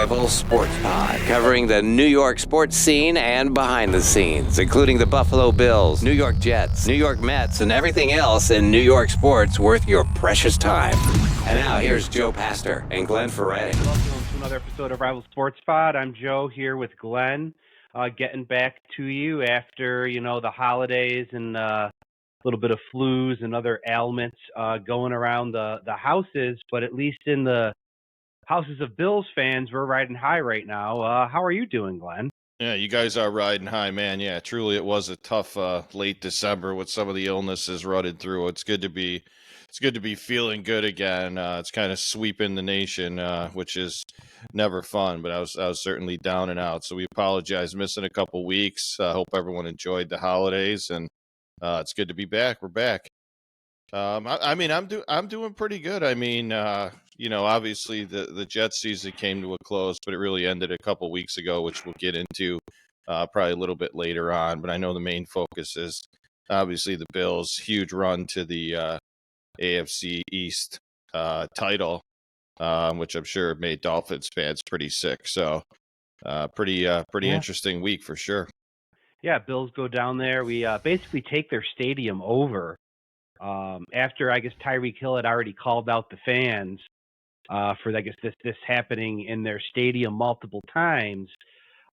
Rival Sports Pod, covering the New York sports scene and behind the scenes, including the Buffalo Bills, New York Jets, New York Mets, and everything else in New York sports worth your precious time. And now here's Joe Pastor and Glenn Ferretti. Welcome to another episode of Rival Sports Pod. I'm Joe here with Glenn, getting back to you after, the holidays and a little bit of flus and other ailments going around the houses, but at least in the houses of Bills fans, we're riding high right now. How are you doing, Glenn? Yeah, you guys are riding high, man. Yeah, truly, it was a tough late December with some of the illnesses running through. It's good to be feeling good again. It's kind of sweeping the nation, which is never fun. But I was certainly down and out. So we apologize missing a couple weeks. I hope everyone enjoyed the holidays, and it's good to be back. We're back. I'm doing pretty good. Obviously the Jets season came to a close, but it really ended a couple weeks ago, which we'll get into probably a little bit later on. But I know the main focus is obviously the Bills' huge run to the AFC East title, which I'm sure made Dolphins fans pretty sick. So pretty interesting week for sure. Yeah, Bills go down there. We basically take their stadium over. After I guess Tyreek Hill had already called out the fans for this happening in their stadium multiple times.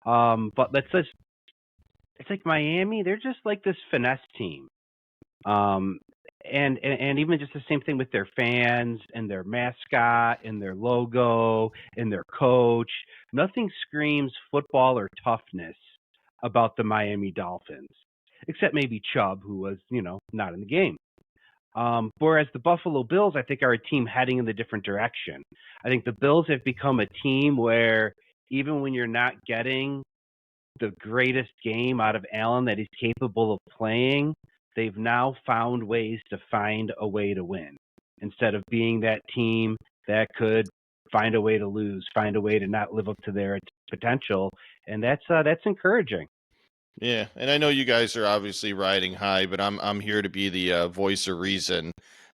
But it's like Miami, they're just like this finesse team. And even just the same thing with their fans and their mascot and their logo and their coach. Nothing screams football or toughness about the Miami Dolphins, except maybe Chubb, who was, not in the game. Whereas the Buffalo Bills, I think, are a team heading in the different direction. I think the Bills have become a team where even when you're not getting the greatest game out of Allen that he's capable of playing, they've now found ways to find a way to win instead of being that team that could find a way to lose, find a way to not live up to their potential. And that's encouraging. Yeah, and I know you guys are obviously riding high, but I'm here to be the voice of reason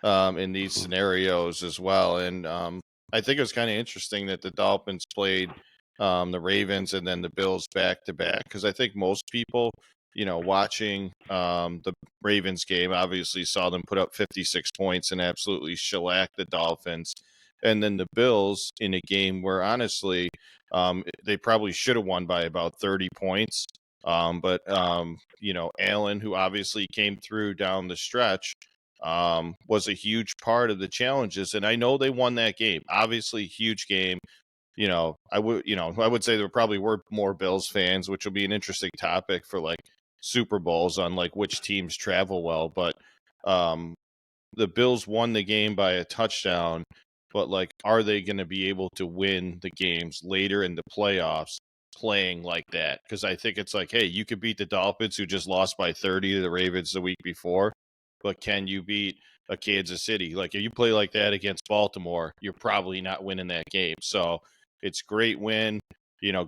in these scenarios as well. And I think it was kind of interesting that the Dolphins played the Ravens and then the Bills back to back, because I think most people, watching the Ravens game, obviously saw them put up 56 points and absolutely shellac the Dolphins. And then the Bills in a game where honestly they probably should have won by about 30 points. But Allen, who obviously came through down the stretch, was a huge part of the challenges. And I know they won that game. Obviously, huge game. I would say there probably were more Bills fans, which will be an interesting topic for like Super Bowls on like which teams travel well. But the Bills won the game by a touchdown. But like, are they going to be able to win the games later in the playoffs playing like that? Because I think it's like, hey, you could beat the Dolphins, who just lost by 30 to the Ravens the week before, but can you beat a Kansas City? Like, if you play like that against Baltimore, you're probably not winning that game. So it's great win,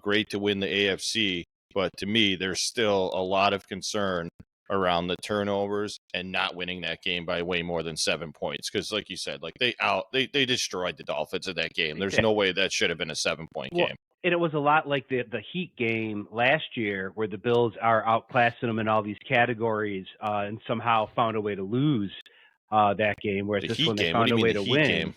great to win the AFC, but to me, there's still a lot of concern around the turnovers and not winning that game by way more than 7 points. Because like you said, like they destroyed the Dolphins in that game. There's no way that should have been a 7-point game. And it was a lot like the Heat game last year, where the Bills are outclassing them in all these categories and somehow found a way to lose that game. Whereas this one, they found a way to win.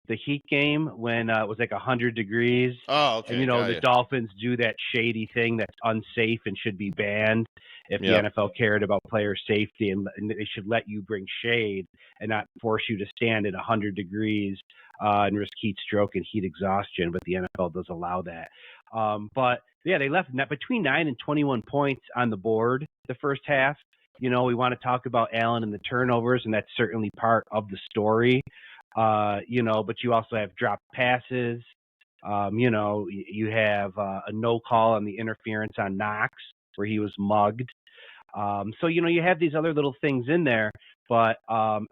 The Heat game, when it was like 100 degrees. Oh, okay. And, the Dolphins do that shady thing that's unsafe and should be banned if the NFL cared about player safety, and they should let you bring shade and not force you to stand at 100 degrees and risk heat stroke and heat exhaustion. But the NFL does allow that. But yeah, they left between 9 and 21 points on the board the first half. We want to talk about Allen and the turnovers, and that's certainly part of the story. But you also have dropped passes. You have a no call on the interference on Knox, where he was mugged. So you have these other little things in there, but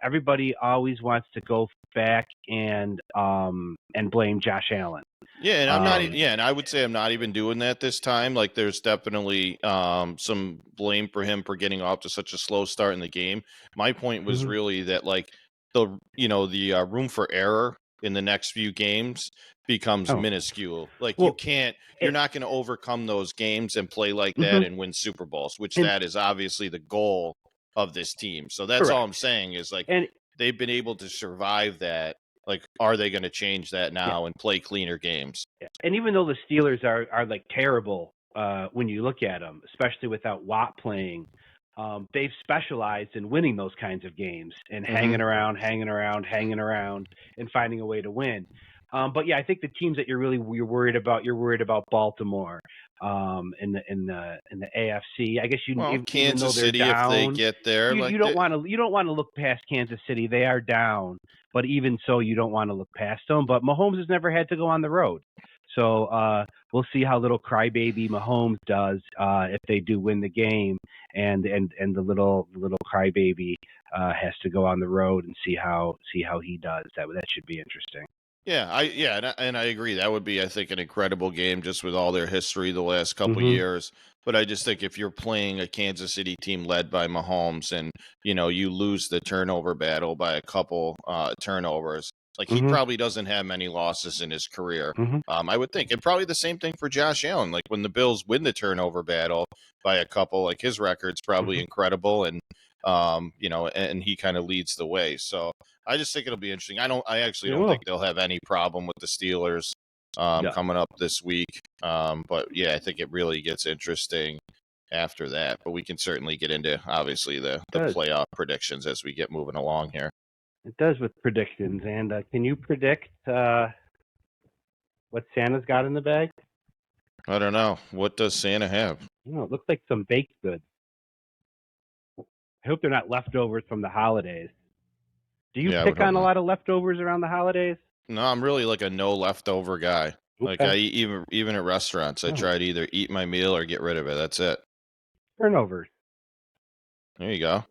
everybody always wants to go back and blame Josh Allen. Yeah, and I'm not. And I would say I'm not even doing that this time. Like, there's definitely some blame for him for getting off to such a slow start in the game. My point was really that like the room for error in the next few games becomes Oh, minuscule. Like well, you're it, not going to overcome those games and play like that mhm. and win Super Bowls, which And that is obviously the goal of this team. So that's all I'm correct. saying is like And they've been able to survive that. Like, are they going to change that yeah, now and play cleaner games? yeah. And even though the Steelers are like terrible when you look at them, especially without Watt playing, they've specialized in winning those kinds of games and Hmm. hanging around, and finding a way to win. But yeah, I think the teams that you're worried about Baltimore, in the AFC. I guess Well, even though Kansas they're City, if they down, get there, you don't want to look past Kansas City. They are down, but even so, you don't want to look past them. But Mahomes has never had to go on the road, so we'll see how little crybaby Mahomes does if they do win the game, and the little crybaby has to go on the road and see how he does. That should be interesting. and I agree. That would be, I think, an incredible game just with all their history the last couple Mm-hmm. years. But I just think if you're playing a Kansas City team led by Mahomes and you lose the turnover battle by a couple turnovers, like he Mm-hmm. probably doesn't have many losses in his career. Mm-hmm. I would think, and probably the same thing for Josh Allen. Like when the Bills win the turnover battle by a couple, like his record's probably Mm-hmm. incredible, and and he kind of leads the way. So I just think it'll be interesting. I actually It don't will. think they'll have any problem with the Steelers Yeah. coming up this week. But yeah, I think it really gets interesting after that. But we can certainly get into obviously the It does. playoff predictions as we get moving along here. It does with predictions. And can you predict what Santa's got in the bag? I don't know. What does Santa have? It looks like some baked goods. I hope they're not leftovers from the holidays. Do you Yeah, I would pick hope on a not. lot of leftovers around the holidays? No, I'm really like a no leftover guy. Like I Okay. eat, even at restaurants, I Oh, try to either eat my meal or get rid of it. That's it. turnovers. There you go.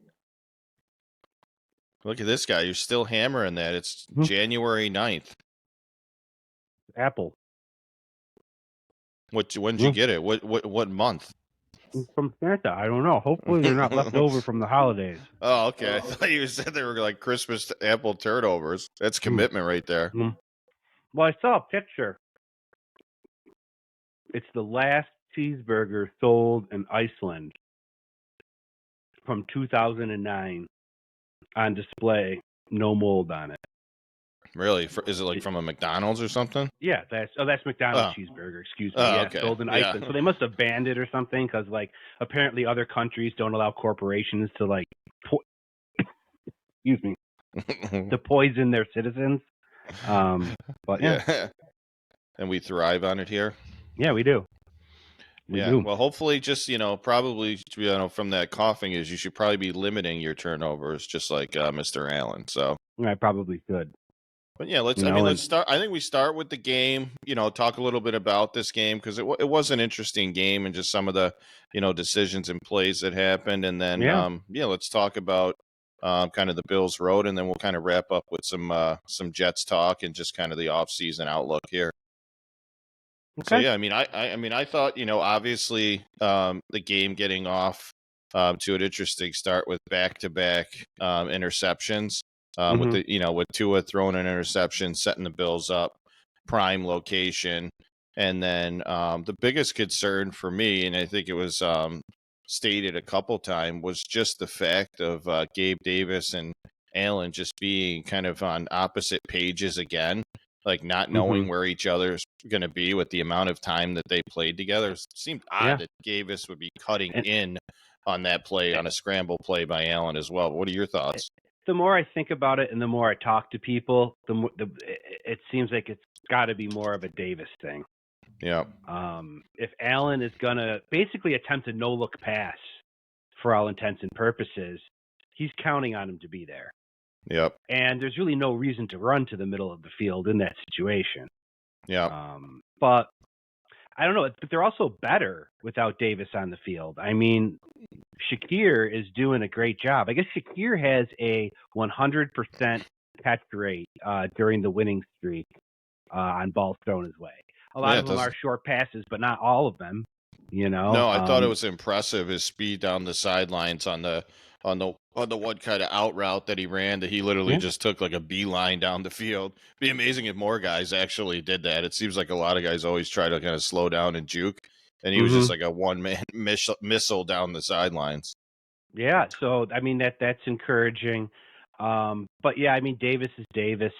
Look at this guy. You're still hammering that. It's Mhm. January 9th. Apple. When did you Mhm. get it? What month? From Santa. I don't know. Hopefully they're not left over from the holidays. Oh, okay. I thought you said they were like Christmas apple turnovers. That's Mm. commitment right there. Mm. Well, I saw a picture. It's the last cheeseburger sold in Iceland from 2009 on display. No mold on it. Really? Is it like from a McDonald's or something? Yeah, that's McDonald's Oh, cheeseburger. Excuse me. oh, Yeah, okay. sold in Yeah. Iceland. So they must have banned it or something because, like, apparently other countries don't allow corporations to excuse me, to poison their citizens. But yeah, Yeah. And we thrive on it here. yeah, we do. We Yeah. do. Well, hopefully, just probably from that coughing is you should probably be limiting your turnovers, just like Mr. Allen. So. I probably should. But yeah, let's. You I mean, know, let's and start. I think we start with the game. Talk a little bit about this game because it was an interesting game and just some of the decisions and plays that happened, and then yeah, let's talk about kind of the Bills road, and then we'll kind of wrap up with some Jets talk and just kind of the offseason outlook here. So okay. yeah, I thought obviously the game getting off to an interesting start with back-to-back interceptions. With Mm-hmm. with Tua throwing an interception, setting the Bills up, prime location, and then the biggest concern for me, and I think it was stated a couple times, was just the fact of Gabe Davis and Allen just being kind of on opposite pages again, like not Mm-hmm. knowing where each other's going to be with the amount of time that they played together. It seemed Yeah. odd that Davis would be cutting And in on that play, on a scramble play by Allen as well. What are your thoughts? the more I think about it, and the more I talk to people, it seems like it's got to be more of a Davis thing. Yeah. If Allen is gonna basically attempt a no-look pass for all intents and purposes, he's counting on him to be there. Yep. And there's really no reason to run to the middle of the field in that situation. Yeah. But I don't know. But they're also better without Davis on the field. I mean, Shakir is doing a great job. I guess Shakir has a 100% catch rate during the winning streak on balls thrown his way. A lot of them are short passes, but not all of them. No, I thought it was impressive his speed down the sidelines on the on the one kind of out route that he ran that he literally Yeah. just took like a beeline down the field. Be amazing if more guys actually did that. It seems like a lot of guys always try to kind of slow down and juke, and he was just like a one-man missile down the sidelines. Yeah, so I mean that's encouraging. But yeah, I mean Davis is Davis.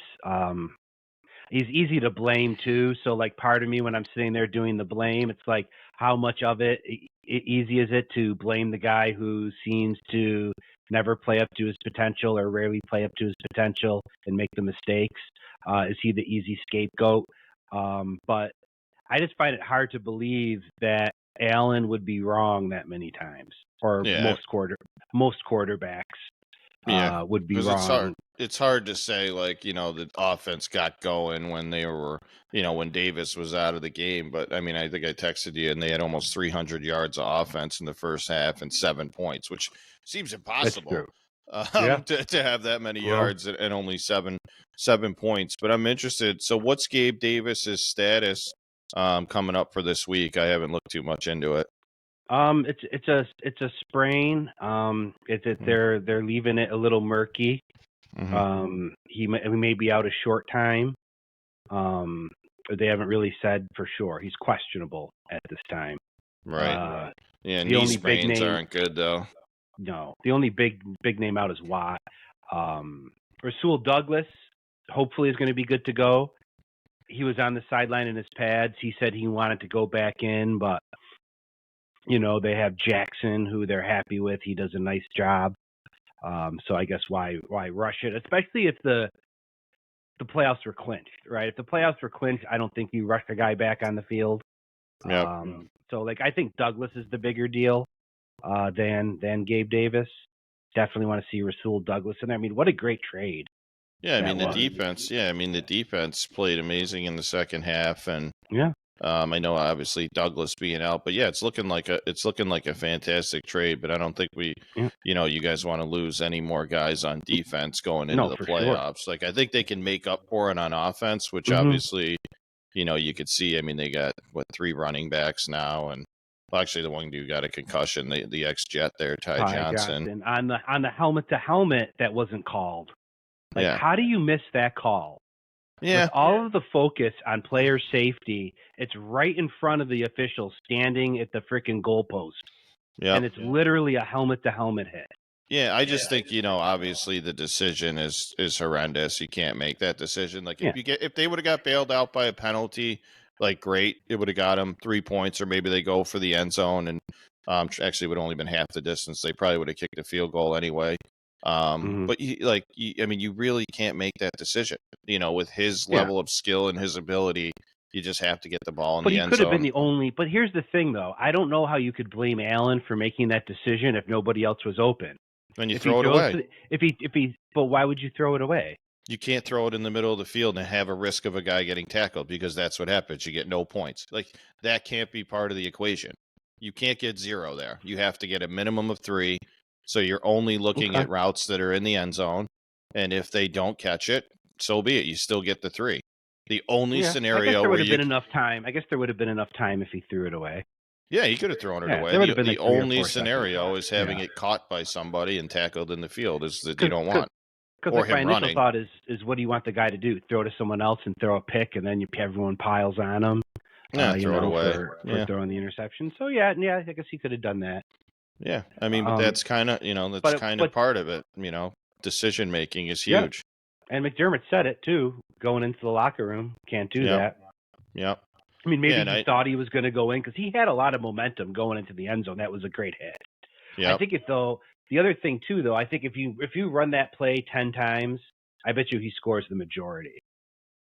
He's easy to blame too. So like part of me when I'm sitting there doing the blame, it's like how much of it easy is it to blame the guy who seems to never play up to his potential or rarely play up to his potential and make the mistakes? Is he the easy scapegoat? But I just find it hard to believe that Allen would be wrong that many times, or Yeah, most quarterbacks yeah, would be because wrong. it's hard to say like the offense got going when they were when Davis was out of the game. But I mean, I think I texted you and they had almost 300 yards of offense in the first half and 7 points, which seems That's impossible true. Yeah. to have that many Well, yards and only 7 points. But I'm interested. So what's Gabe Davis's status coming up for this week? I haven't looked too much into it. it's a sprain. They're leaving it a little murky. Mm-hmm. He may be out a short time. They haven't really said for sure. He's questionable at this time. Right. Yeah, The knee only big sprains name, aren't good though. no, the only big name out is Watt. Rasul Douglas hopefully is going to be good to go. He was on the sideline in his pads. He said he wanted to go back in, but they have Jackson, who they're happy with. He does a nice job. So I guess why rush it, especially if the playoffs were clinched, right? If the playoffs were clinched, I don't think you rush the guy back on the field. Yep. So like I think Douglas is the bigger deal than Gabe Davis. Definitely want to see Rasul Douglas in there. I mean, what a great trade. Yeah, I mean that the was. defense. Yeah, I mean the defense played amazing in the second half, and Yeah. I know obviously Douglas being out, but yeah, it's looking like a fantastic trade. But I don't think Yeah. you guys want to lose any more guys on defense going into No, the for sure. playoffs. Like I think they can make up for it on offense, which Mhm. obviously you could see. I mean they got 3 running backs now, and well, actually the one dude got a concussion, the ex-Jet there, Ty Johnson. on the helmet to helmet that wasn't called. Like, Yeah. how do you miss that call? Yeah. With all of the focus on player safety, it's right in front of the official standing at the freaking goalpost. Yeah. And it's literally a helmet to helmet hit. Yeah, I just think obviously the decision is horrendous. You can't make that decision. Like if they would have got bailed out by a penalty, like great, it would have got them 3 points, or maybe they go for the end zone and actually it would have only been half the distance. They probably would have kicked a field goal anyway. But I mean, you really can't make that decision. With his level of skill and his ability, you just have to get the ball in But the he end could have been zone. the only. But here's the thing, though. I don't know how you could blame Allen for making that decision if nobody else was open. Then you throw it away. But why would you throw it away? You can't throw it in the middle of the field and have a risk of a guy getting tackled, because that's what happens. You get no points. Like that can't be part of the equation. You can't get 0 there. You have to get a minimum of 3. So you're only looking at routes that are in the end zone. And if they don't catch it, so be it. You still get the 3. The only scenario I guess there where would have been enough time. I guess there would have been enough time if he threw it away. Yeah, he could have thrown it away. There would have been The like 3 or 4 only seconds scenario left. is having it caught by somebody and tackled in the field is that you don't want. Because Or like my him initial running. thought is what do you want the guy to do? Throw to someone else and throw a pick, and then everyone piles on him. Yeah, throw it away. For throwing the interception. So yeah, I guess he could have done that. Yeah, I mean, but that's kind of part of it. Decision making is huge. And McDermott said it too, going into the locker room. Can't do that. Yep. I mean, maybe he thought he was going to go in because he had a lot of momentum going into the end zone. That was a great hit. Yep. I think the other thing too, though, I think if you run that play 10 times, I bet you he scores the majority.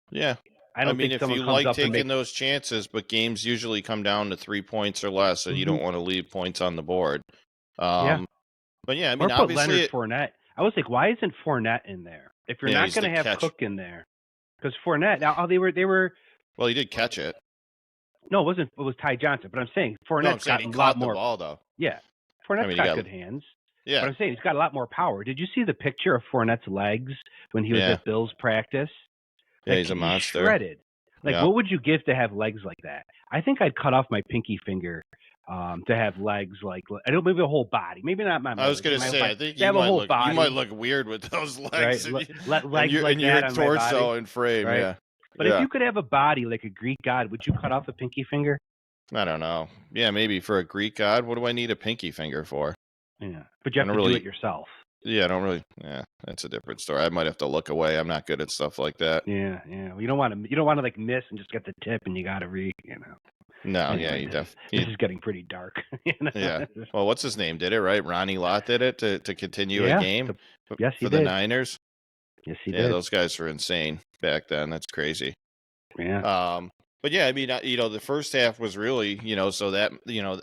Yeah. I don't think if someone you comes like up and taking those chances, but games usually come down to 3 points or less, so you don't want to leave points on the board. But yeah, I mean, or put obviously Leonard Fournette. I was like, why isn't Fournette in there? If you're not going to have Cook in there, because Fournette now they were. Well, he did catch it. No, it wasn't. It was Ty Johnson. But I'm saying Fournette's got a lot more. The ball, though. Yeah, Fournette's got good hands. Yeah, but I'm saying he's got a lot more power. Did you see the picture of Fournette's legs when he was at Bills practice? Yeah, he's a monster. Shredded. Like, what would you give to have legs like that? I think I'd cut off my pinky finger To have legs like I don't maybe a whole body, maybe not my I was legs, gonna my whole say, body. I think To have a whole you might body, look weird with those right? legs Legs like and your that on my torso body, and frame. right? Yeah, But if yeah. you could have a body like a Greek god, would you cut off a pinky finger? I don't know. Yeah, maybe for a Greek god, what do I need a pinky finger for? Yeah, but you I have don't to do really. it yourself. Yeah, I don't really. Yeah, that's a different story. I might have to look away. I'm not good at stuff like that. Yeah, yeah. Well, you don't want to like miss and just get the tip, and you got to No, yeah, Anyway, this you is getting pretty dark. yeah. Well, what's his name? Did it right? Ronnie Lott did it to continue a Yeah. game Yes, he for the did. Niners. Yes, he Yeah, did. those guys were insane back then. That's crazy. Yeah. But yeah, I mean, the first half was really, so that,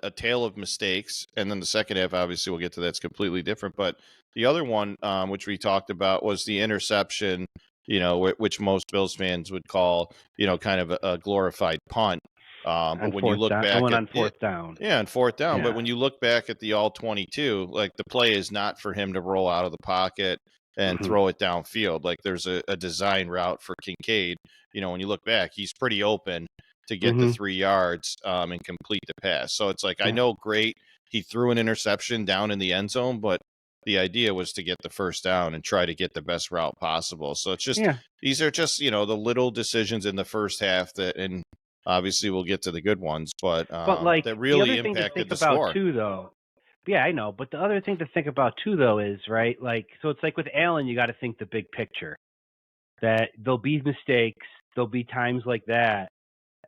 a tale of mistakes, and then the second half, obviously, we'll get to that's completely different. But the other one, which we talked about, was the interception, which most Bills fans would call, kind of a glorified punt. But On when you fourth look down, I back went at on fourth down. yeah, on fourth down, but Yeah. when you look back at the all 22, like the play is not for him to roll out of the pocket and Mhm. throw it downfield. Like there's a design route for Kincaid. When you look back, he's pretty open to get the Mhm. 3 yards and complete the pass. So it's like, I Yeah. know, great, he threw an interception down in the end zone, but the idea was to get the first down and try to get the best route possible. So it's just, Yeah. these are just, the little decisions in the first half that, and obviously we'll get to the good ones, but like that the really other thing to impacted think the about score. too, though. Yeah, I know. But the other thing to think about too, though, is right. Like, so it's like with Allen, you got to think the big picture. That there'll be mistakes, there'll be times like that,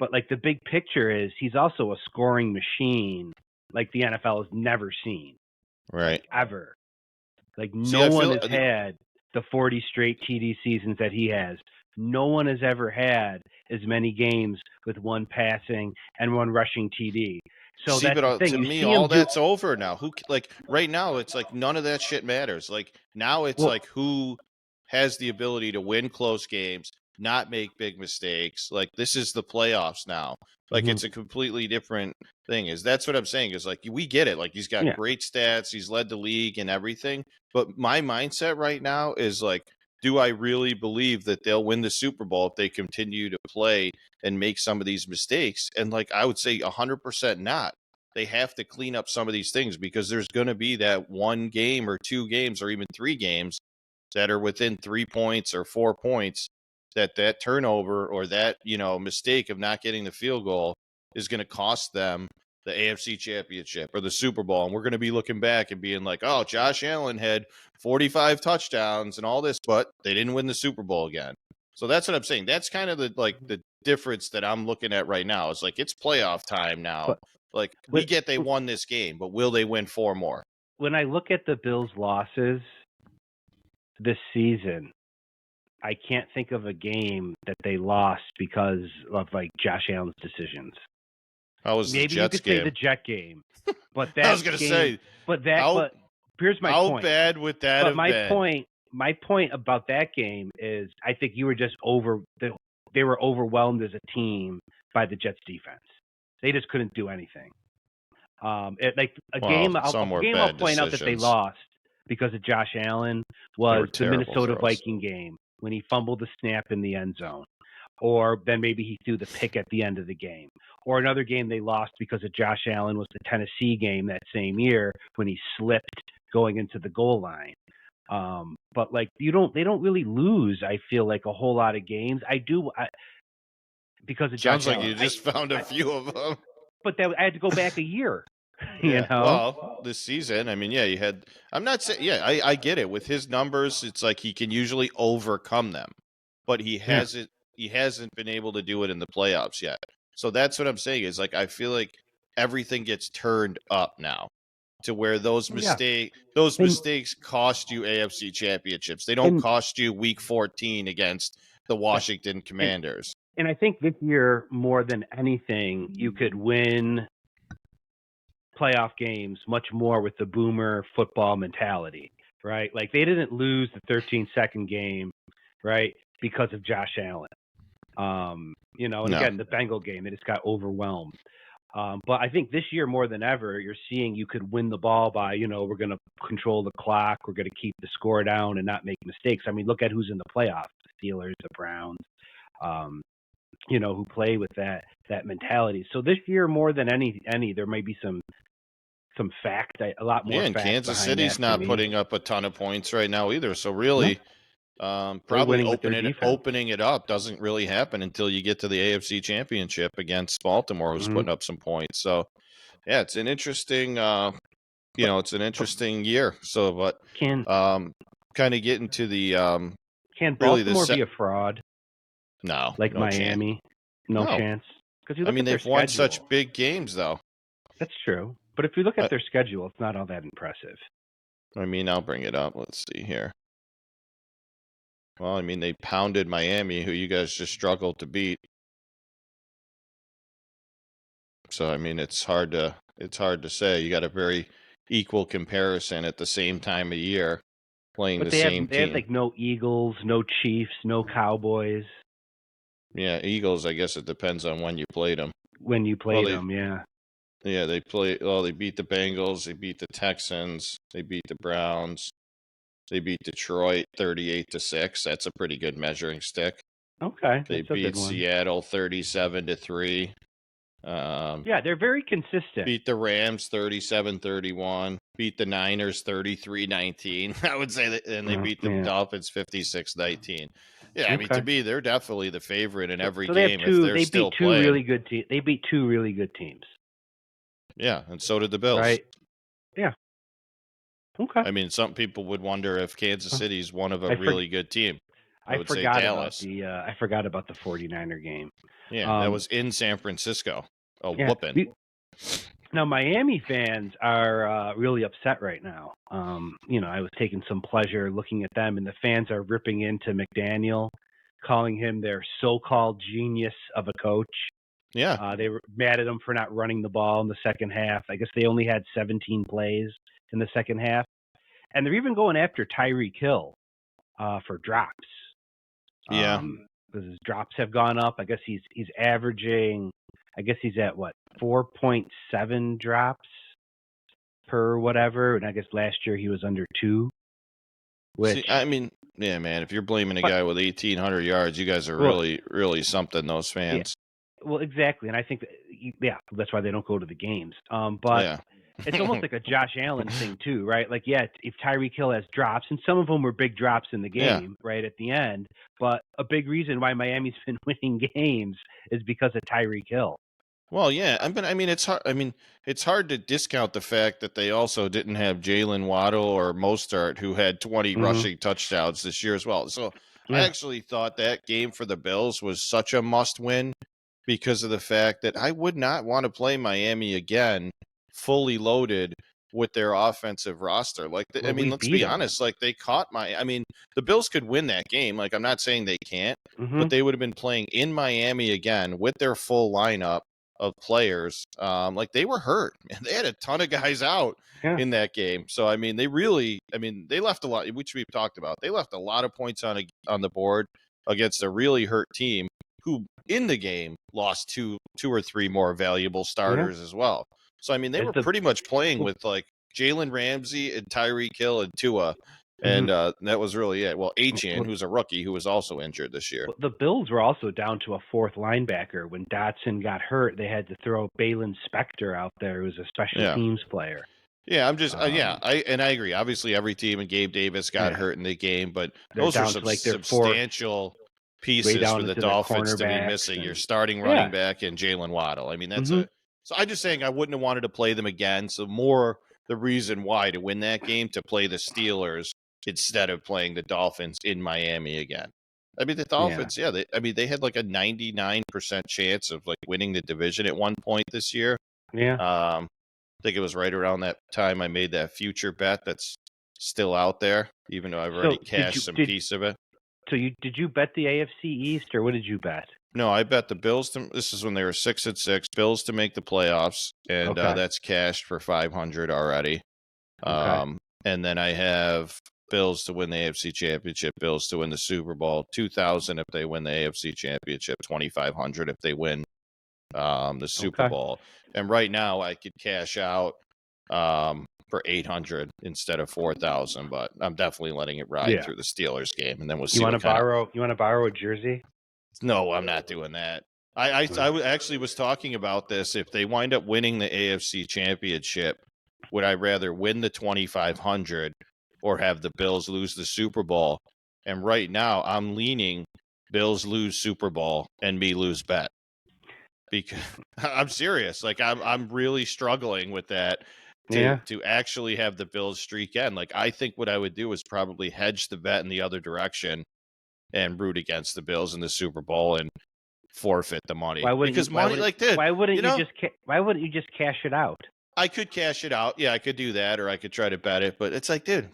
but like the big picture is he's also a scoring machine, like the NFL has never seen, Right. like ever. Like See, no I one feel has had the 40 straight TD seasons that he has. No one has ever had as many games with one passing and one rushing TD. So See, that's the but thing. to You me, see him all do that's over now. Like right now, it's like none of that shit matters. Like now, it's well. like who has the ability to win close games, not make big mistakes. Like this is the playoffs now. Like Mhm. it's a completely different thing. That's what I'm saying. Is like we get it. Like he's got Yeah. great stats. He's led the league and everything. But my mindset right now is like, do I really believe that they'll win the Super Bowl if they continue to play and make some of these mistakes? And like I would say 100% not. They have to clean up some of these things because there's going to be that one game or 2 games or even 3 games that are within 3 points or 4 points that turnover or that, mistake of not getting the field goal is going to cost them the AFC championship or the Super Bowl. And we're going to be looking back and being like, oh, Josh Allen had 45 touchdowns and all this, but they didn't win the Super Bowl again. So that's what I'm saying. That's kind of the difference that I'm looking at right now. Is like, it's playoff time now. But Like we when, get they won this game, but will they win 4 more? when I look at the Bills' losses this season, I can't think of a game that they lost because of like Josh Allen's decisions. How was the Maybe you Jets could say game? the Jet game, but that I was going to say, but how here's my how point. bad would that But have been? my point about that game is I think you were just they were overwhelmed as a team by the Jets defense. They just couldn't do anything. Game some were I'll bad point out that they decisions. lost because of Josh Allen They were was the terrible Minnesota throws. Viking game when he fumbled the snap in the end zone. Or then maybe he threw the pick at the end of the game. Or another game they lost because of Josh Allen was the Tennessee game that same year when he slipped going into the goal line. But like they don't really lose. I feel like a whole lot of games. Because of Sounds Josh like Allen. you just found a few of them. But I had to go back a year. Yeah. Well, this season, I mean, yeah, you had. I'm not saying. Yeah, I get it. With his numbers, it's like he can usually overcome them, but he hasn't. He hasn't been able to do it in the playoffs yet. So that's what I'm saying. Is like I feel like everything gets turned up now, to where those mistakes cost you AFC championships. They don't cost you Week 14 against the Washington Commanders. And I think this year, more than anything, you could win playoff games much more with the boomer football mentality, right? Like they didn't lose the 13-second game, right, because of Josh Allen. Again, the Bengal game, they just got overwhelmed. But I think this year more than ever, you're seeing you could win the ball by, we're going to control the clock, we're going to keep the score down and not make mistakes. I mean, look at who's in the playoffs: the Steelers, the Browns. who play with that mentality. So this year, more than any, there might be some fact, a lot more Yeah, and fact Kansas behind City's that for not me. putting up a ton of points right now either. So No, really, they're probably winning with their defense. opening it up doesn't really happen until you get to the AFC Championship against Baltimore, who's Mhm. putting up some points. So yeah, it's an interesting, it's an interesting year. So, but Can kind of getting to the can really Baltimore be a fraud no like no chance. Miami? No No, chance. Because you I look mean at their they've won schedule. such big games though. That's true. But if you look I, at their schedule, it's not all that impressive. I mean, I'll bring it up. Let's see here. Well, I mean, they pounded Miami, who you guys just struggled to beat. So, I mean, it's hard to say. You got a very equal comparison at the same time of year playing But the they have same team. like no Eagles, no Chiefs, no Cowboys Yeah, Eagles. I guess it depends on when you played them. when you played them. Yeah. Yeah, they play. Well, they beat the Bengals. They beat the Texans. They beat the Browns. They beat Detroit 38-6. That's a pretty good measuring stick. Okay, They that's a beat good one. Seattle 37-3. Yeah, they're very consistent. Beat the Rams 37-31. Beat the Niners 33-19. I would say that, and they beat the Dolphins 56-19. Yeah, I mean, to me, they're definitely the favorite in every So they have game two. if they're They still beat two playing. really good teams. They beat two really good teams. Yeah, and so did the Bills. Right. Yeah. Okay. I mean, some people would wonder if Kansas City's one of a really good team. I would say Dallas. I forgot about the 49er game. Yeah, that was in San Francisco. Whooping. Now, Miami fans are really upset right now. I was taking some pleasure looking at them, and the fans are ripping into McDaniel, calling him their so-called genius of a coach. Yeah. They were mad at him for not running the ball in the second half. I guess they only had 17 plays in the second half. And they're even going after Tyreek Hill for drops. Yeah. Because his drops have gone up. I guess he's averaging, I guess he's at 4.7 drops per whatever. And I guess last year he was under 2. Which, I mean, yeah, man, if you're blaming a guy with 1,800 yards, you guys are really, really something, those fans. Yeah, well, exactly. And I think, that's why they don't go to the games. But it's almost like a Josh Allen thing too, right? Like, if Tyreek Hill has drops, and some of them were big drops in the game, right, at the end, but a big reason why Miami's been winning games is because of Tyreek Hill. Well, yeah, I mean, it's hard. I mean, it's hard to discount the fact that they also didn't have Jalen Waddle or Mostert, who had 20 rushing touchdowns this year as well. So I actually thought that game for the Bills was such a must-win because of the fact that I would not want to play Miami again fully loaded with their offensive roster. Like, I mean, let's be honest. Like, they caught I mean, the Bills could win that game. Like, I'm not saying they can't, but they would have been playing in Miami again with their full lineup of players. Like, they were hurt. Man, they had a ton of guys out in that game. So, I mean, they left a lot, which we've talked about. They left a lot of points on the board against a really hurt team who in the game lost two or three more valuable starters as well. So, I mean, they were pretty much playing with like Jalen Ramsey and Tyreek Hill and Tua. And that was really it. Well, Achane, who's a rookie, who was also injured this year. The Bills were also down to a fourth linebacker. When Dotson got hurt, they had to throw Balin Spector out there, who was a special teams player. Yeah, I'm just I agree. Obviously, every team and Gabe Davis got hurt in the game, but those are some substantial pieces for the Dolphins to be missing. Your starting running back and Jalen Waddle. I mean, that's so I'm just saying I wouldn't have wanted to play them again. So more the reason why to win that game to play the Steelers instead of playing the Dolphins in Miami again. I mean, the Dolphins, they had like a 99% chance of like winning the division at one point this year. Yeah. I think it was right around that time I made that future bet that's still out there, even though I've already cashed some piece of it. So did you bet the AFC East, or what did you bet? No, I bet the Bills this is when they were 6-6, Bills to make the playoffs, and that's cashed for $500 already. And then I have Bills to win the AFC Championship, Bills to win the Super Bowl, $2,000 if they win the AFC Championship, $2,500 if they win the Super Bowl. And right now I could cash out for $800 instead of $4,000, but I'm definitely letting it ride through the Steelers game, and then we'll see. You want to borrow a jersey? No, I'm not doing that. Actually was talking about this. If they wind up winning the AFC Championship, would I rather win the 2,500 or have the Bills lose the Super Bowl? And right now, I'm leaning Bills lose Super Bowl and me lose bet. Because I'm serious. Like I'm really struggling with that to actually have the Bills streak end. Like I think what I would do is probably hedge the bet in the other direction and root against the Bills in the Super Bowl and forfeit the money. Why wouldn't Because you, why money would, like this, why wouldn't you you know, just why wouldn't you just cash it out? I could cash it out. Yeah, I could do that, or I could try to bet it. But it's like, dude,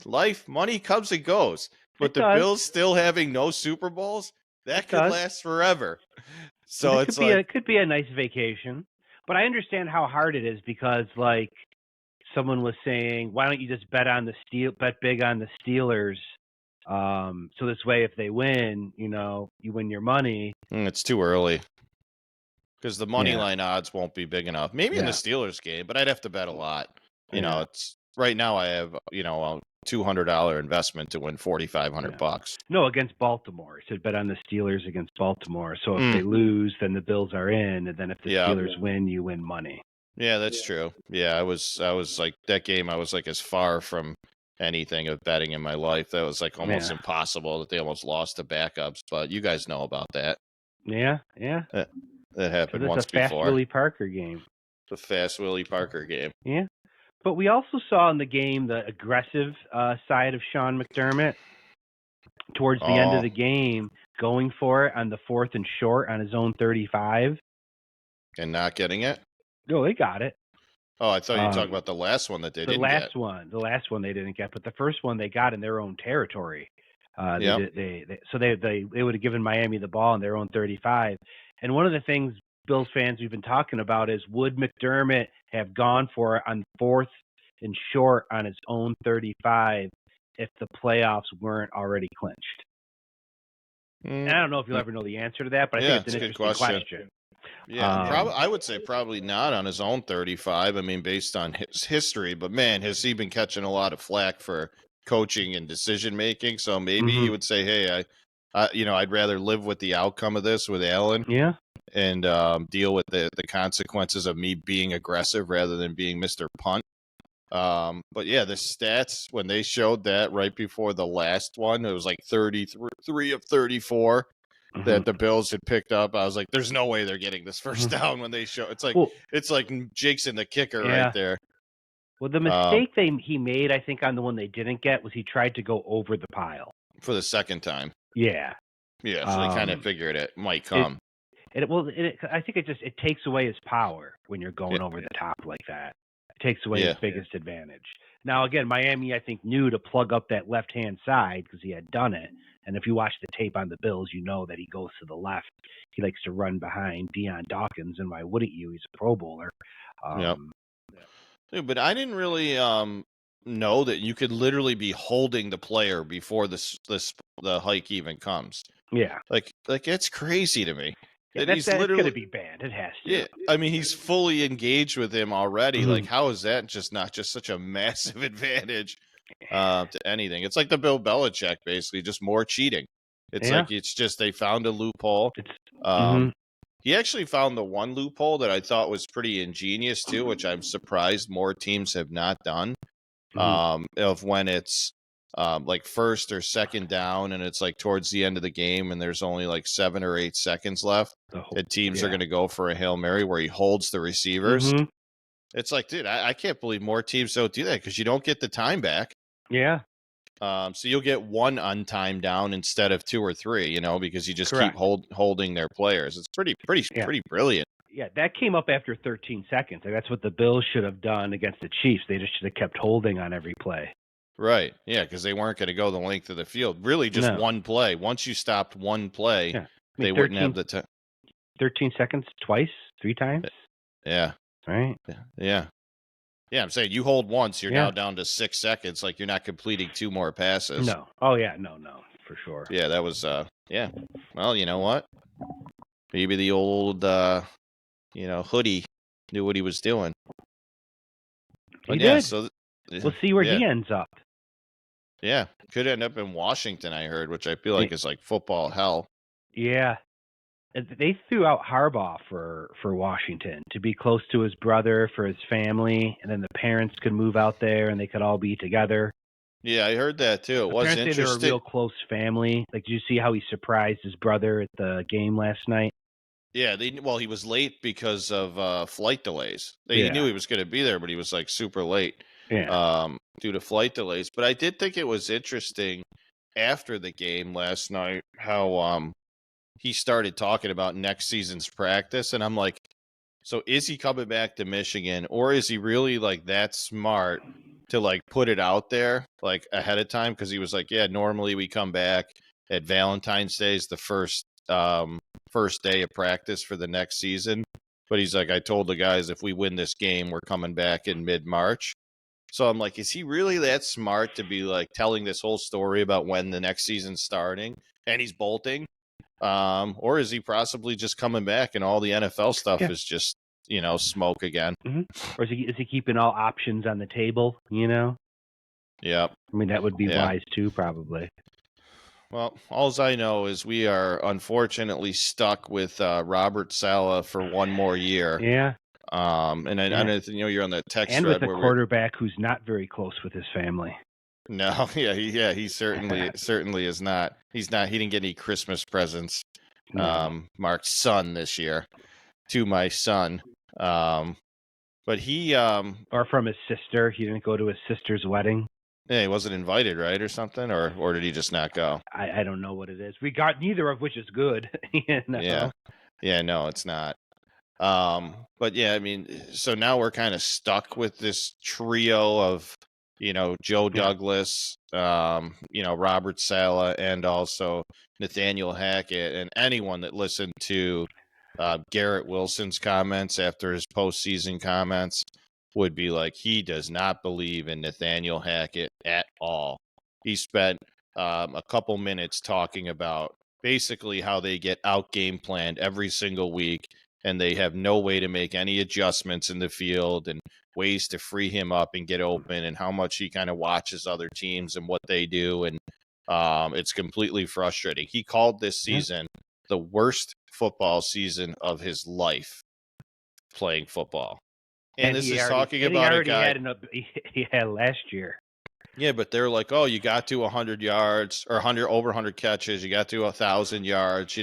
money comes and goes. But It the does. Bills still having no Super Bowls, that It could does. last forever. So But it's like, it could be a nice vacation. But I understand how hard it is because, like, someone was saying, why don't you just bet big on the Steelers? So this way, if they win, you win your money. it's too early. Because the money Yeah. line odds won't be big enough. Maybe in the Steelers game, but I'd have to bet a lot. You know, it's right now I have, a $200 investment to win $4,500. No, against Baltimore. It said bet on the Steelers against Baltimore. So if they lose, then the Bills are in, and then if the Steelers win, you win money. Yeah, that's true. Yeah, I was like that game. I was like as far from anything of betting in my life. That was like almost impossible. That they almost lost to backups. But you guys know about that. Yeah. That happened once before. Fast Willie Parker game. The Fast Willie Parker game. Yeah. But we also saw in the game the aggressive side of Sean McDermott towards the end of the game, going for it on the 4th and short on his own 35. And not getting it? No, they got it. Oh, I thought you were talking about the last one that they didn't get. The last one they didn't get, but the first one they got in their own territory. So they would have given Miami the ball in their own 35. And one of the things Bills fans we've been talking about is, would McDermott have gone for it on 4th and short on his own 35 if the playoffs weren't already clinched? And I don't know if you'll ever know the answer to that, but I think it's an interesting question. Yeah, I would say probably not on his own 35. I mean, based on his history, but man, has he been catching a lot of flack for coaching and decision making? So maybe he would say, "Hey, I'd rather live with the outcome of this with Allen, and deal with the consequences of me being aggressive rather than being Mr. Punt." But yeah, the stats when they showed that right before the last one, it was like 33 of 34 that the Bills had picked up. I was like, "There's no way they're getting this first down." When they show, it's like Jake's in the kicker right there. Well, the mistake he made, I think, on the one they didn't get was he tried to go over the pile for the second time. Yeah. So they kind of figured it might come. I think it takes away his power when you're going over the top like that. It takes away his biggest advantage. Now, again, Miami, I think, knew to plug up that left-hand side because he had done it. And if you watch the tape on the Bills, you know that he goes to the left. He likes to run behind Deion Dawkins, and why wouldn't you? He's a Pro Bowler. Dude, but I didn't really know that you could literally be holding the player before the hike even comes. Yeah, like it's crazy to me. Yeah, that's going to be banned. It has to. Yeah, I mean, he's fully engaged with him already. Like, how is that not just such a massive advantage to anything? It's like the Bill Belichick, basically, just more cheating. It's like it's just they found a loophole. He actually found the one loophole that I thought was pretty ingenious too, which I'm surprised more teams have not done. Of when it's like first or second down and it's like towards the end of the game and there's only like 7 or 8 seconds left, and teams are going to go for a Hail Mary where he holds the receivers. It's like, dude, I can't believe more teams don't do that because you don't get the time back. Yeah. So you'll get one untimed down instead of 2 or 3, because you just keep holding their players. It's pretty brilliant. Yeah, that came up after 13 seconds. Like, that's what the Bills should have done against the Chiefs. They just should have kept holding on every play. Right. Yeah, because they weren't going to go the length of the field. Really, just one play. Once you stopped one play, they wouldn't have the time. 13 seconds twice, 3 times. Yeah. Right. Yeah. Yeah, I'm saying you hold once, you're now down to 6 seconds. Like you're not completing 2 more passes. No. Oh yeah, no, for sure. Yeah, that was Well, you know what? Maybe the old Hoodie knew what he was doing. But he did. So we'll see where he ends up. Yeah, could end up in Washington, I heard, which I feel like is like football hell. Yeah. They threw out Harbaugh for Washington to be close to his brother, for his family, and then the parents could move out there and they could all be together. Yeah, I heard that too. It The was parents say they're a interesting. real close family. Like, did you see how he surprised his brother at the game last night? Yeah, he was late because of flight delays. He knew he was going to be there, but he was like super late due to flight delays. But I did think it was interesting after the game last night how he started talking about next season's practice, and I'm like, so is he coming back to Michigan, or is he really like that smart to like put it out there like ahead of time? Because he was like, yeah, normally we come back at Valentine's Day is the first day of practice for the next season. But he's like, I told the guys if we win this game, we're coming back in mid-March. So I'm like, is he really that smart to be like telling this whole story about when the next season's starting and he's bolting? Or is he possibly just coming back and all the NFL stuff is just, smoke again? Or is he keeping all options on the table, Yep. I mean, that would be wise too, probably. Well, all I know is we are unfortunately stuck with Robert Saleh for one more year. Yeah. And I know you're on that text and thread with a quarterback who's not very close with his family. No, he certainly is not. He's not. He didn't get any Christmas presents. No. Mark's son this year to my son. But he or from his sister. He didn't go to his sister's wedding. Yeah, he wasn't invited, right, or something, or did he just not go? I don't know what it is. We got neither of which is good. Yeah, no, it's not. But yeah, I mean, so now we're kind of stuck with this trio of, Joe Douglas, Robert Saleh, and also Nathaniel Hackett, and anyone that listened to Garrett Wilson's comments after his postseason comments would be like, he does not believe in Nathaniel Hackett at all. He spent a couple minutes talking about basically how they get out game planned every single week, and they have no way to make any adjustments in the field and ways to free him up and get open, and how much he kind of watches other teams and what they do. And it's completely frustrating. He called this season the worst football season of his life playing football. And this is talking about a guy he had last year. Yeah, but they're like, oh, you got to 100 yards or over 100 catches. You got to 1,000 yards,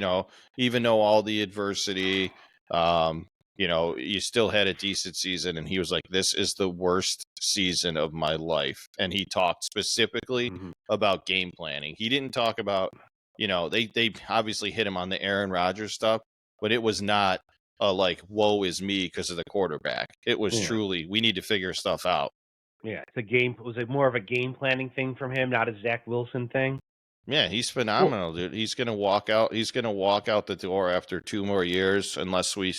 even though all the adversity, you still had a decent season. And he was like, this is the worst season of my life. And he talked specifically about game planning. He didn't talk about, they obviously hit him on the Aaron Rodgers stuff, but it was not like, woe is me because of the quarterback. It was truly, we need to figure stuff out. Yeah, was it more of a game planning thing from him, not a Zach Wilson thing? Yeah, he's phenomenal, dude. He's gonna walk out. He's gonna walk out the door after 2 more years, unless we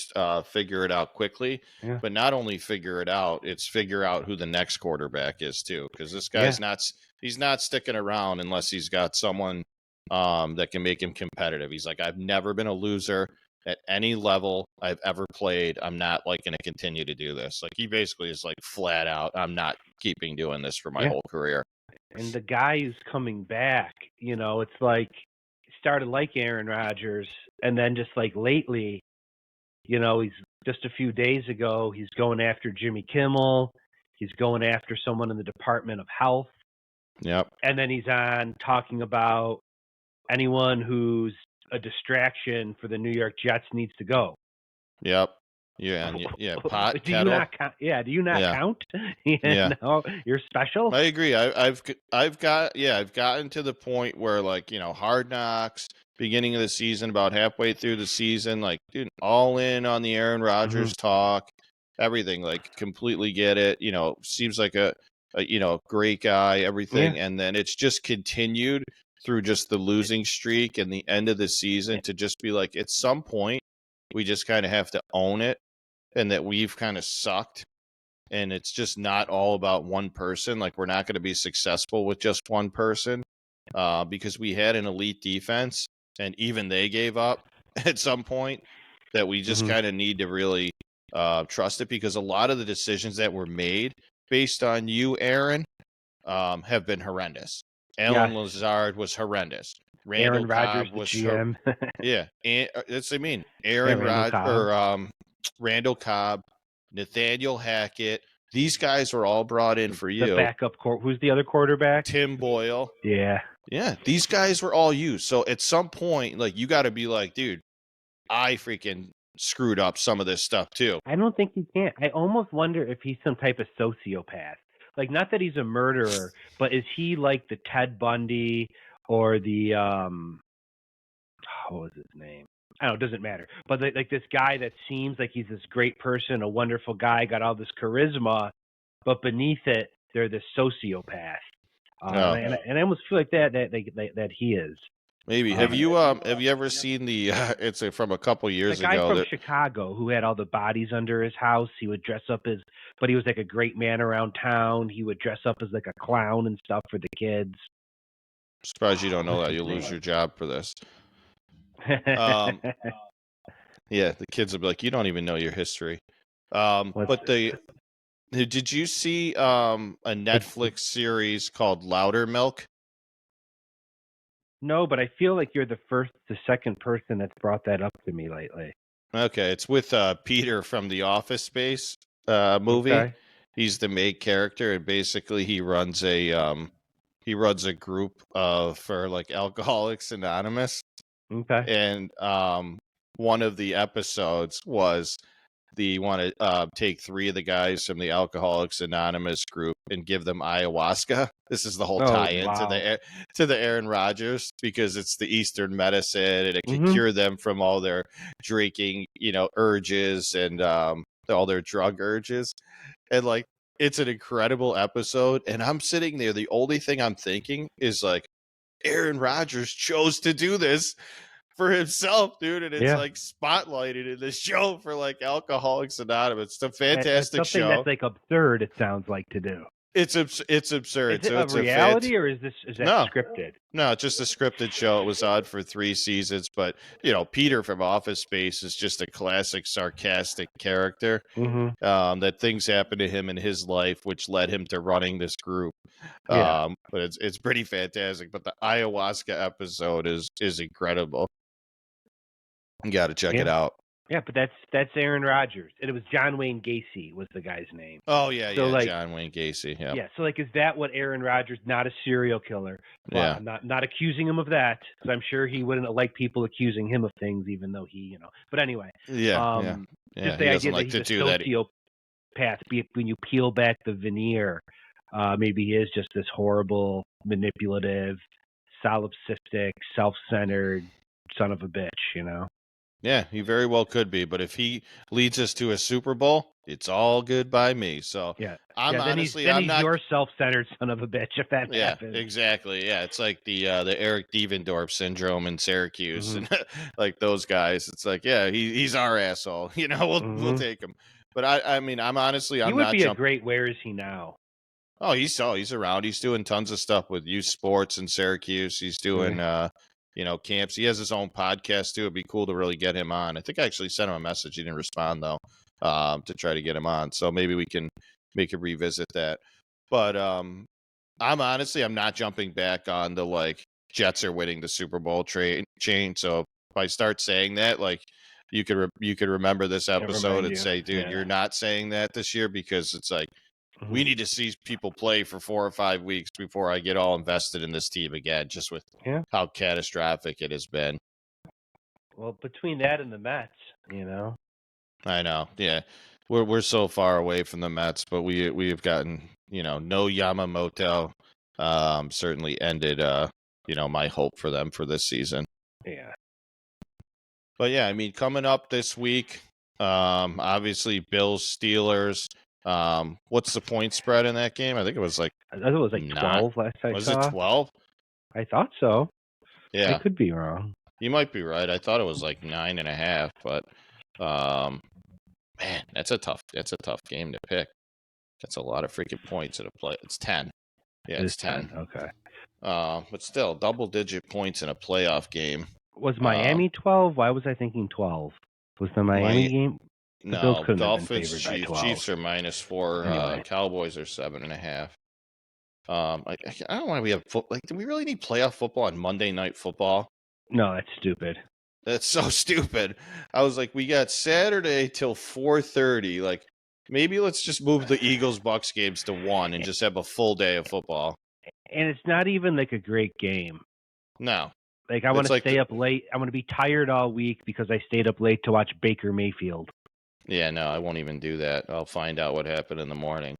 figure it out quickly. Yeah. But not only figure it out, it's figure out who the next quarterback is too. Because this guy's not. He's not sticking around unless he's got someone that can make him competitive. He's like, I've never been a loser at any level I've ever played. I'm not like going to continue to do this. Like, he basically is like flat out, I'm not keeping doing this for my whole career. And the guy who's coming back, it's like he started like Aaron Rodgers, and then just like lately, he's just a few days ago, he's going after Jimmy Kimmel. He's going after someone in the Department of Health. Yep. And then he's on talking about anyone who's a distraction for the New York Jets needs to go. Yep. Yeah. Pot. Do you not count? Yeah. Do you not count? No, you're special. I agree. I've gotten to the point where, like, Hard Knocks, beginning of the season, about halfway through the season, like, dude, all in on the Aaron Rodgers talk, everything, like, completely get it. Seems like a great guy, everything, and then it's just continued through just the losing streak and the end of the season to just be like, at some point, we just kind of have to own it, and that we've kind of sucked, and it's just not all about one person. Like, we're not going to be successful with just one person because we had an elite defense, and even they gave up at some point, that we just kind of need to really trust it, because a lot of the decisions that were made based on you, Aaron, have been horrendous. Allen Lazard was horrendous. Randall Rodgers, Cobb the was GM. yeah, and that's what I mean. Randall Cobb. Randall Cobb, Nathaniel Hackett. These guys were all brought in for The you. backup who's the other quarterback? Tim Boyle. Yeah. Yeah, these guys were all you. So at some point, like, you got to be like, dude, I freaking screwed up some of this stuff too. I don't think he can. I almost wonder if he's some type of sociopath. Like, not that he's a murderer, but is he like the Ted Bundy or the what was his name? I don't know, it doesn't matter. But like this guy that seems like he's this great person, a wonderful guy, got all this charisma, but beneath it, they're this sociopath. And I almost feel like that he is. Maybe. Have you ever seen the it's from a couple years the guy ago from that Chicago who had all the bodies under his house? He would dress up but he was like a great man around town. He would dress up as like a clown and stuff for the kids. surprised you don't know that. You'll lose your job for this. Yeah, the kids will be like, you don't even know your history. But did you see a Netflix series called Loudermilk? No, but I feel like you're the second person that's brought that up to me lately. Okay, it's with Peter from the Office Space movie. Okay. He's the main character, and basically he runs a group for like Alcoholics Anonymous. Okay. And one of the episodes was you want to take 3 of the guys from the Alcoholics Anonymous group and give them ayahuasca. This is the whole tie-in to the Aaron Rodgers, because it's the Eastern medicine and it can cure them from all their drinking, urges and all their drug urges. And like, it's an incredible episode. And I'm sitting there. The only thing I'm thinking is like, Aaron Rodgers chose to do this for himself, dude, and it's like spotlighted in this show for like Alcoholics Anonymous. It's a fantastic it's something show. That's like absurd. It sounds like to do. It's absurd. Is it a reality or is that scripted? No, it's just a scripted show. It was on for 3 seasons, but Peter from Office Space is just a classic sarcastic character. That things happened to him in his life, which led him to running this group. But it's pretty fantastic. But the ayahuasca episode is incredible. You got to check it out. Yeah, but that's Aaron Rodgers. And it was John Wayne Gacy was the guy's name. Oh, yeah, so John Wayne Gacy, yeah. Yeah, so like, is that what Aaron Rodgers, not a serial killer? Well, not accusing him of that, because I'm sure he wouldn't like people accusing him of things, even though he, But anyway. Yeah. Just the idea that he's a sociopath, when you peel back the veneer, maybe he is just this horrible, manipulative, solipsistic, self-centered son of a bitch, Yeah, he very well could be, but if he leads us to a Super Bowl, it's all good by me. So I'm he's your self-centered son of a bitch if that happens. Yeah, exactly. Yeah, it's like the Eric Devendorf syndrome in Syracuse, and like those guys. It's like, yeah, he's our asshole. We'll take him. But I mean, I'm honestly, I'm not. He would be a great. Where is he now? Oh, he's around. He's doing tons of stuff with youth sports in Syracuse. He's doing camps. He has his own podcast too. It'd be cool to really get him on. I think I actually sent him a message. He didn't respond though, to try to get him on. So maybe we can revisit that. But I'm not jumping back on the like Jets are winning the Super Bowl chain. So if I start saying that, like, you could remember this episode and say, dude, you're not saying that this year, because it's like, we need to see people play for 4 or 5 weeks before I get all invested in this team again, just with how catastrophic it has been. Well, between that and the Mets, I know. Yeah. We're so far away from the Mets, but we've gotten, no Yamamoto, certainly ended, my hope for them for this season. Yeah. But yeah, I mean, coming up this week, obviously Bills, Steelers. What's the point spread in that game? I think it was like 12 last I saw. Was it 12? I thought so. Yeah. I could be wrong. You might be right. I thought it was like 9.5, but man, that's a tough game to pick. That's a lot of freaking points in a play. It's 10. Yeah, it's 10. Okay. But still, double-digit points in a playoff game. Was Miami 12? Why was I thinking 12? Was the Miami game? No, Dolphins, Chiefs are -4. Anyway. Cowboys are 7.5. I don't want to. We have do we really need playoff football on Monday Night Football? No, that's stupid. That's so stupid. I was like, we got Saturday till 4:30. Like, maybe let's just move the Eagles Bucks games to 1 and just have a full day of football. And it's not even like a great game. No. Like, I want It's to like stay up late. I want to be tired all week because I stayed up late to watch Baker Mayfield. Yeah, no, I won't even do that. I'll find out what happened in the morning.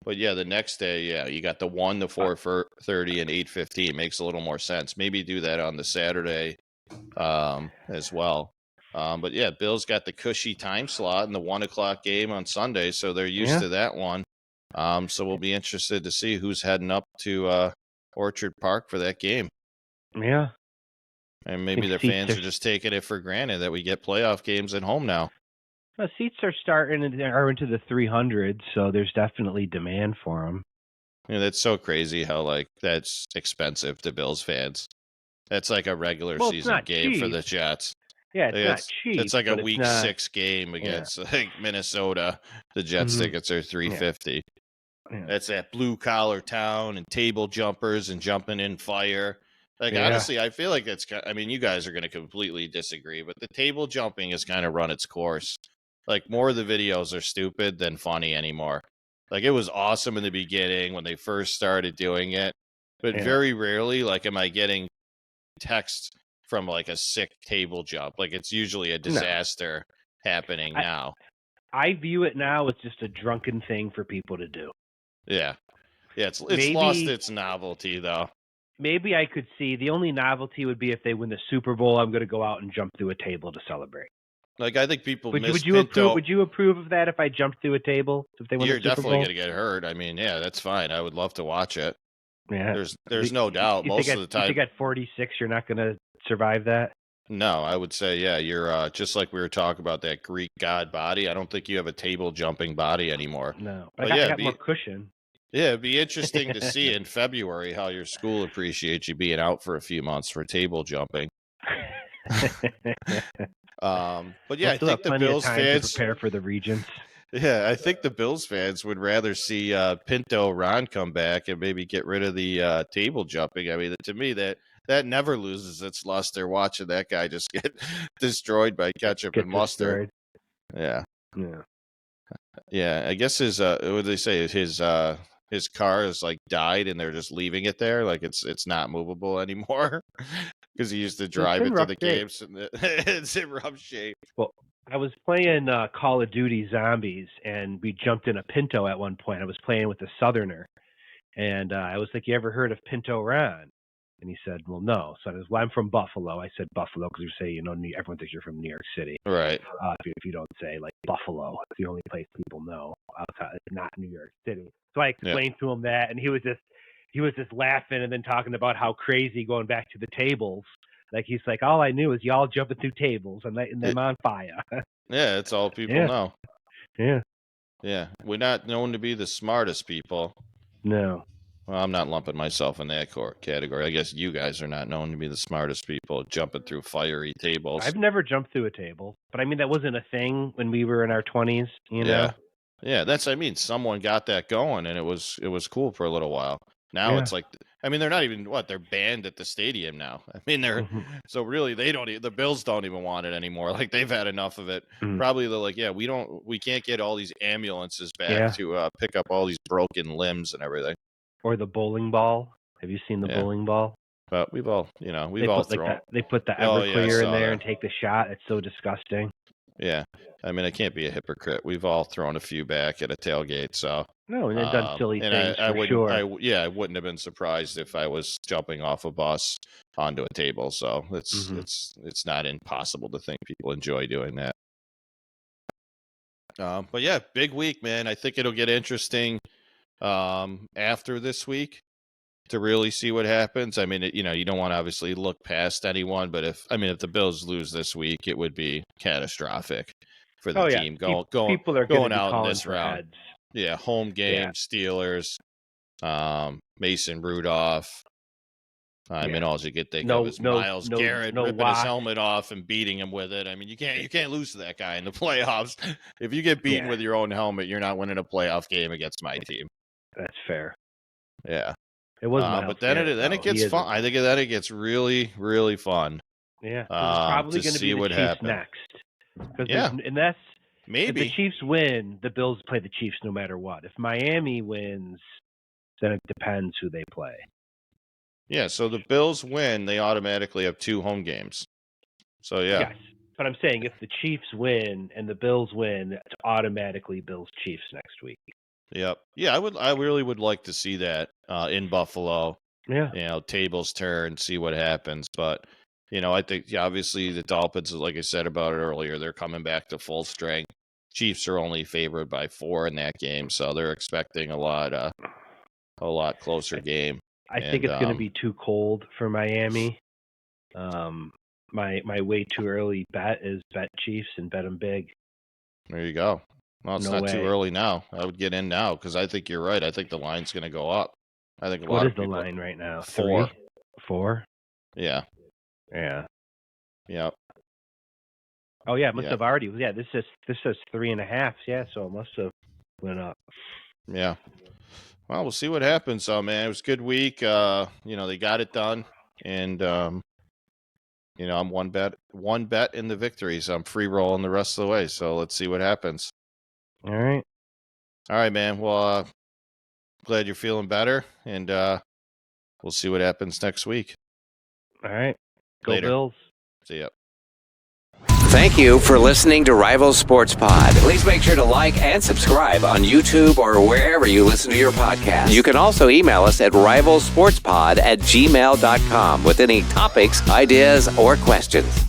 But yeah, the next day, yeah, you got the 1 to 4:30 and 8:15. Makes a little more sense. Maybe do that on the Saturday as well. But yeah, Bills got the cushy time slot in the 1 o'clock game on Sunday, so they're used to that one. So we'll be interested to see who's heading up to Orchard Park for that game. Yeah. And maybe their fans are just taking it for granted that we get playoff games at home now. Seats are are into the 300s, so there's definitely demand for them. Yeah, that's so crazy how like that's expensive to Bills fans. That's like a regular season game for the Jets. Yeah, it's not cheap. It's like a week 6 game against like Minnesota. The Jets tickets are $350. Yeah. That's that blue collar town and table jumpers and jumping in fire. Like honestly, I feel like it's. I mean, you guys are going to completely disagree, but the table jumping has kind of run its course. Like more of the videos are stupid than funny anymore. Like it was awesome in the beginning when they first started doing it, but very rarely like am I getting text from like a sick table jump. Like it's usually a disaster happening now. I view it now as just a drunken thing for people to do. Yeah. Yeah, it's lost its novelty though. Maybe I could see the only novelty would be if they win the Super Bowl, I'm going to go out and jump through a table to celebrate. Like I think people would you approve of that if I jumped through a table if they won the Super Bowl? You're definitely going to get hurt. I mean, yeah, that's fine. I would love to watch it. Yeah. There's no doubt. Most of the time, you think at 46 you're not going to survive that? No, I would say yeah. You're just like we were talking about that Greek god body. I don't think you have a table jumping body anymore. No, but I got more cushion. Yeah, it'd be interesting to see in February how your school appreciates you being out for a few months for table jumping. But yeah, I think the Bills fans prepare for the Regents. Yeah, I think the Bills fans would rather see Pinto Ron come back and maybe get rid of the table jumping. I mean, to me, that never loses its luster. Watching that guy just get destroyed by ketchup and mustard. Yeah. I guess his what do they say? His car is like died and they're just leaving it there, like it's not movable anymore because he used to drive it to the games and it's in rough shape. Well, I was playing Call of Duty Zombies and we jumped in a Pinto at one point. I was playing with a Southerner and I was like, "You ever heard of Pinto Ron?" And he said, "Well, no." So I was, "Well, I'm from Buffalo." I said Buffalo because you say, everyone thinks you're from New York City. Right. If you don't say like Buffalo, it's the only place people know outside, not New York City. So I explained to him that, and he was just laughing and then talking about how crazy going back to the tables. Like he's like, all I knew is y'all jumping through tables and lighting them on fire. Yeah, it's all people know. Yeah. Yeah, we're not known to be the smartest people. No. Well, I'm not lumping myself in that category. I guess you guys are not known to be the smartest people jumping through fiery tables. I've never jumped through a table, but I mean that wasn't a thing when we were in our 20s. You know. Yeah, that's I mean someone got that going and it was cool for a little while. Now it's like I mean they're not even they're banned at the stadium now. I mean they're so really the Bills don't even want it anymore. Like they've had enough of it. Probably they're like, we can't get all these ambulances back to pick up all these broken limbs and everything. Or the bowling ball. Have you seen the bowling ball? But we've all thrown. They put the Everclear in there and take the shot. It's so disgusting. Yeah, I mean, I can't be a hypocrite. We've all thrown a few back at a tailgate, so no, and done silly things. I wouldn't have been surprised if I was jumping off a bus onto a table. So it's not impossible to think people enjoy doing that. But yeah, big week, man. I think it'll get interesting after this week to really see what happens. I mean, you don't want to obviously look past anyone, but if the Bills lose this week, it would be catastrophic for the team people are going out in this round. Heads. Yeah, home game, Steelers, Mason Rudolph. I mean, all you could think of is Myles Garrett ripping his helmet off and beating him with it. I mean, you can't lose to that guy in the playoffs. If you get beaten with your own helmet, you're not winning a playoff game against my team. That's fair. Yeah. It was Miles but then Garrett, then though. it gets fun. I think then it gets really, really fun. Yeah, 'cause it's probably going to be the what Chiefs happens. next. Yeah. And that's Maybe. if the Chiefs win, the Bills play the Chiefs no matter what. If Miami wins, then it depends who they play. Yeah, so the Bills win, they automatically have 2 home games. So yeah. Yes, but I'm saying if the Chiefs win and the Bills win, it's automatically Bills Chiefs next week. Yep. Yeah, I really would like to see that in Buffalo. Yeah. Tables turn, see what happens. But, I think, obviously the Dolphins, like I said about it earlier, they're coming back to full strength. Chiefs are only favored by 4 in that game, so they're expecting a lot closer game. I think it's going to be too cold for Miami. My way too early bet is bet Chiefs and bet them big. There you go. Well, it's not too early now. I would get in now because I think you're right. I think the line's going to go up. I think What is the line right now? 4. 4? Yeah. Yeah. Yep. Oh yeah, it must have already. Yeah, this says 3.5. Yeah, so it must have went up. Yeah. Well, we'll see what happens. So, man, it was a good week. They got it done, and I'm one bet in the victory, so I'm free rolling the rest of the way. So let's see what happens. All right, man. Well, glad you're feeling better, and we'll see what happens next week. All right. Go Later. Bills. See ya. Thank you for listening to Rival Sports Pod. Please make sure to like and subscribe on YouTube or wherever you listen to your podcast. You can also email us at rivalsportspod@gmail.com with any topics, ideas, or questions.